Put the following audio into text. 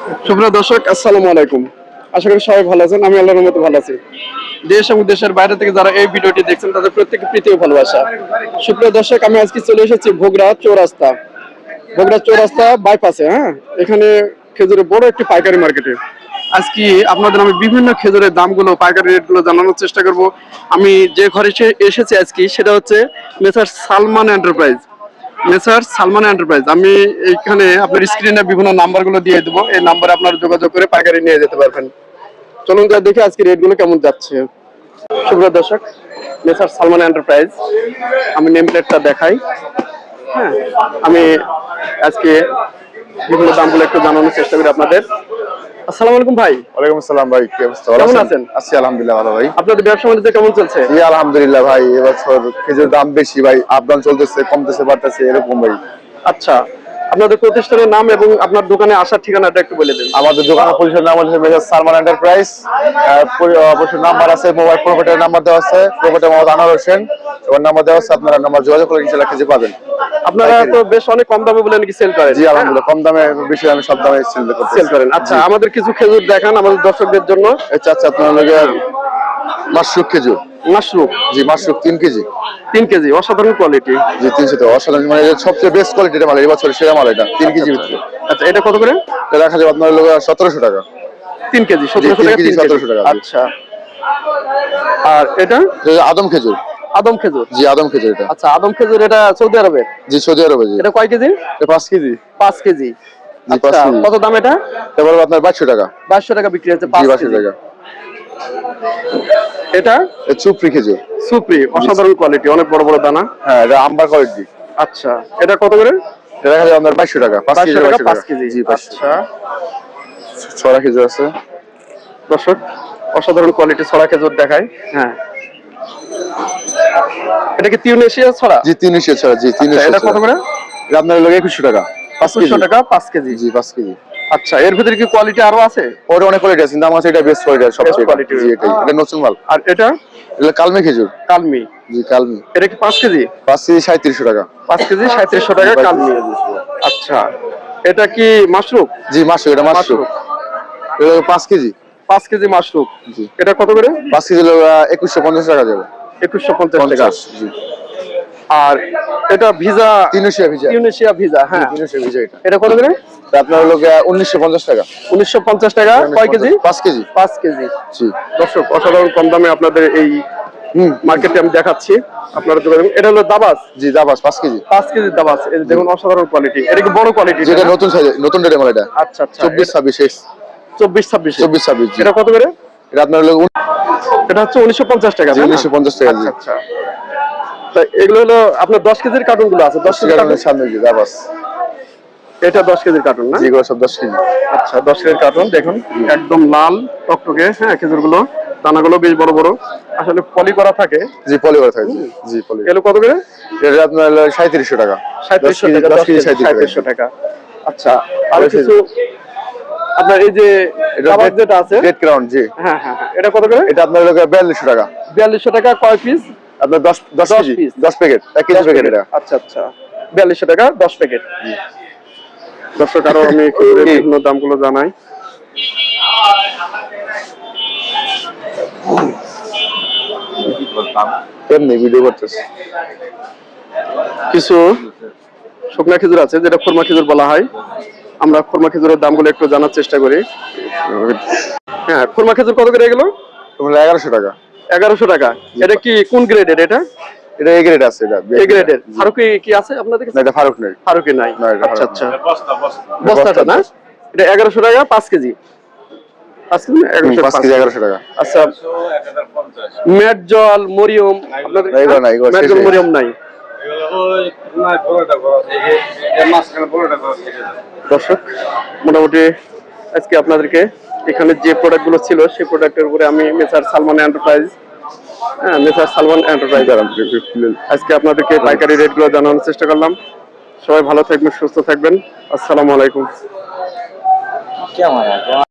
সুপ্রিয় দর্শক, আসসালামু আলাইকুম। আশা করি সবাই ভালো আছেন। আমি আল্লাহর রহমতে ভালো আছি। দেশ এবং দেশের বাইরে থেকে যারা এই ভিডিওটি দেখছেন তাদের প্রত্যেককে প্রীতি ও ভালোবাসা। সুপ্রিয় দর্শক, আমি আজকে চলে এসেছি বগুড়া চৌরাস্তা, বাইপাসে। এখানে খেজুরের বড় একটি পাইকারি মার্কেটে আজকে আপনাদের আমি বিভিন্ন খেজুরের দামগুলো, পাইকারি রেটগুলো জানানোর চেষ্টা করব। আমি যে ঘরে এসেছি আজকে সেটা হচ্ছে মেসার সালমান এন্টারপ্রাইজ। আমি এইখানে আপনার স্ক্রিনে বিভিন্ন নাম্বারগুলো দিয়ে দেবো, এই নাম্বারে আপনারা যোগাযোগ করে পাইকারি নিয়ে যেতে পারবেন। চলুন যা দেখি আজকে রেটগুলো কেমন যাচ্ছে। সুপ্রিয় দর্শক, মেসার সালমান এন্টারপ্রাইজ, আমি নেম প্লেটটা দেখাই। হ্যাঁ, আমি আজকে বিভিন্ন দামগুলো একটু জানানোর চেষ্টা করি আপনাদের। আসসালামু আলাইকুম ভাই। ওয়ালাইকুম আসসালাম ভাই, কি অবস্থা? কেমন আছেন? আছি আলহামদুলিল্লাহ ভালো ভাই। আপনাদের ব্যবসা বাণিজ্য কেমন চলছে? জি আলহামদুলিল্লাহ ভাই, এবছর খেজুর দাম বেশি ভাই, আপ ডাউন চলতেছে, কমতেছে বাড়তেছে এরকম ভাই। আচ্ছা, আপনাদের প্রতিষ্ঠানের নাম এবং আপনার দোকানে আসার ঠিকানাটা একটু বলে দিন। আমাদের দোকানের পরিষদের নাম হচ্ছে মেসার সালমান এন্টারপ্রাইজ। অবশ্যই নাম্বার আছে, মোবাইল প্রোভাইডারের নাম্বার দেওয়া আছে, প্রোভাইডার মোহাম্মদ আনোয়ার হোসেন, এবং নাম্বার দেওয়া আছে। আপনারা নাম্বার যোগাযোগ করে ইনশাআল্লাহ খেজুর পাবেন। আপনারা তো বেশ অনেক কম দামে বলে নাকি সেল করেন? জি আলহামদুলিল্লাহ, কম দামে বেশি আমি সব দামে সেল করেন। আচ্ছা, আমাদের কিছু খেজুর দেখান আমাদের দর্শকদের জন্য। আচ্ছা আচ্ছা, আপনার লগে মাশরুক খেজুর। মাশরুক? জি মাশরুক 3 কেজি। 3 কেজি, অসাধারণ কোয়ালিটি। জি 300 টাকা, অসাধারণ, মানে সবচেয়ে বেস্ট কোয়ালিটির মাল, এই বছর সেরা মাল এটা, 3 কেজি ভিতরে। আচ্ছা, এটা কত করে? এটা রাখা যাবে আপনার লগে 1700 টাকা। 3 কেজি 1700 টাকা? 1700 টাকা। আচ্ছা, আর এটা আদম খেজুর। আদম খেজুর? জি আদম খেজুর এটা। আচ্ছা, আদম খেজুর এটা সৌদি আরবে? জি সৌদি আরবে। জি এটা কয় কেজি? এটা 5 কেজি। 5 কেজি। জি 5 আচ্ছা, কেজি। কত দাম এটা? এটা বলবো আপনার 2200 টাকা। 2200 টাকা বিক্রি হচ্ছে 5 কেজি। 2200 টাকা। এটা সুপ্রি খেজুর। সুপ্রি, অসাধারণ কোয়ালিটি, অনেক বড় বড় দানা। হ্যাঁ, এটা আম্বার কোয়ালিটি। আচ্ছা, এটা কত করে? এটা রাখা যাবে আপনার 2200 টাকা। 5 কেজি 5 কেজি। জি 500। আচ্ছা, ছড়া খেজুর আছে দর্শক, অসাধারণ কোয়ালিটি ছড়া খেজুর দেখায়। হ্যাঁ, এটা কি তিউনেশিয়া ছড়া? জি 300 ছড়া। জি 300। এটা কত করে? এটা আপনার লগে 2100 টাকা। 5 কেজি 2100 টাকা 5 কেজি। জি 5 কেজি। আচ্ছা, এর ভিতরে কি কোয়ালিটি আরো আছে? ওর অনেক কোয়ালিটি আছে, কিন্তু আমার কাছে এটা বেস্ট কোয়ালিটি, সবচেয়ে কোয়ালিটি। জি এটা নতুন মাল। আর এটা? এটা কালমি খেজুর। কালমি? জি কালমি। এটা কি 5 কেজি? 5 কেজি 3700 টাকা। 5 কেজি 3700 টাকা কালমি। আচ্ছা, এটা কি মাশরুক? জি মাশরুক, এটা মাশরুক। এটা 5 কেজি। 5 কেজি মাশরুক। জি এটা কত করে? 5 কেজি 2150 টাকা যাবে। 2150 টাকা। জি। আর এটা ভিজা? তিউনেশিয়া ভিজা। হ্যাঁ, তিউনেশিয়া ভিজা এটা। এটা কত করে? আপনার হলো 1950 টাকা। 1950 টাকা। কয় কেজি? 5 কেজি। 5 কেজি। জি দর্শক, অসাধারণ কম দামে আপনাদের এই মার্কেটে আমি দেখাচ্ছি, আপনারা যোগাযোগ। এটা হলো দাবাস? জি দাবাস 5 কেজি। 5 কেজি দাবাস। এই দেখুন, অসাধারণ কোয়ালিটি। এটা কি বড় কোয়ালিটি? যেটা নতুন সাইজ, নতুন ডেটে মাল এটা। আচ্ছা আচ্ছা, 24-26। 24-26। জি। এটা কত করে? এটা আপনার হলো এটা হচ্ছে 1950 টাকা। 1950 টাকা। আচ্ছা আচ্ছা, তা এগুলো হলো আপনার 10 কেজির কার্টুন গুলো আছে? 10 কেজির কার্টুন সামনে জি দাবাস। এটা 10 কেজির কার্টুন না? জি এগুলো সব 10 কেজি। আচ্ছা, 10 কেজির কার্টুন। দেখুন, একদম লাল টকটকে। হ্যাঁ, খেজুরগুলো, দানাগুলো বেশ বড় বড়, আসলে পলি করা থাকে। জি পলি করা থাকে। জি পলি। এগুলো কত করে? এটা আপনার 3700 টাকা। 3700 টাকা। 10 কেজি 3700 টাকা। আচ্ছা, আর কিছু আপনার এই যে দাবাস যেটা আছে রেড ক্রাউন। জি হ্যাঁ হ্যাঁ হ্যাঁ, এটা কত করে? এটা আপনার 4200 টাকা। 4200 টাকা। কয় পিস? আপনার 10 KG, piece, 10 packet, 1 KG packet এটা। আচ্ছা আচ্ছা, 4200 টাকা 10 প্যাকেট। দর্শক, আরো আমি বিভিন্ন দামগুলো জানাই। এমনি ভিডিও করতেছে। কিছু শুকনা খেজুর আছে, যেটা খুরমা খেজুর বলা হয়। আমরা খুরমা খেজুরের দামগুলো একটু জানার চেষ্টা করি। হ্যাঁ, খুরমা খেজুর কত করে এগুলো? তোমরা 1100 টাকা। 1100 টাকা। এটা কি কোন গ্রেডের? এটা এ গ্রেড আছে। এটা এ গ্রেডের। ফারুকি কি আছে আপনাদের কাছে? না এটা ফারুক নেই। ফারুকি নাই। না এটা আচ্ছা আচ্ছা, বস্তাটা না? এটা 1100 টাকা 5 কেজি। 5 কেজি 5 কেজি 1100 টাকা। আচ্ছা, ম্যাট জল মরিয়ম আপনাদের? এগুলো নাই, এগুলো ম্যাট জল মরিয়ম নাই। দর্শক, মোটামুটি আজকে আপনাদেরকে এখানে যে প্রোডাক্টগুলো ছিল সেই প্রোডাক্টের উপরে আমি মেসার সালমান এন্টারপ্রাইজ আজকে আপনাদেরকে পাইকারি রেটগুলো জানানোর চেষ্টা করলাম। সবাই ভালো থাকবেন, সুস্থ থাকবেন। আসসালামু আলাইকুম।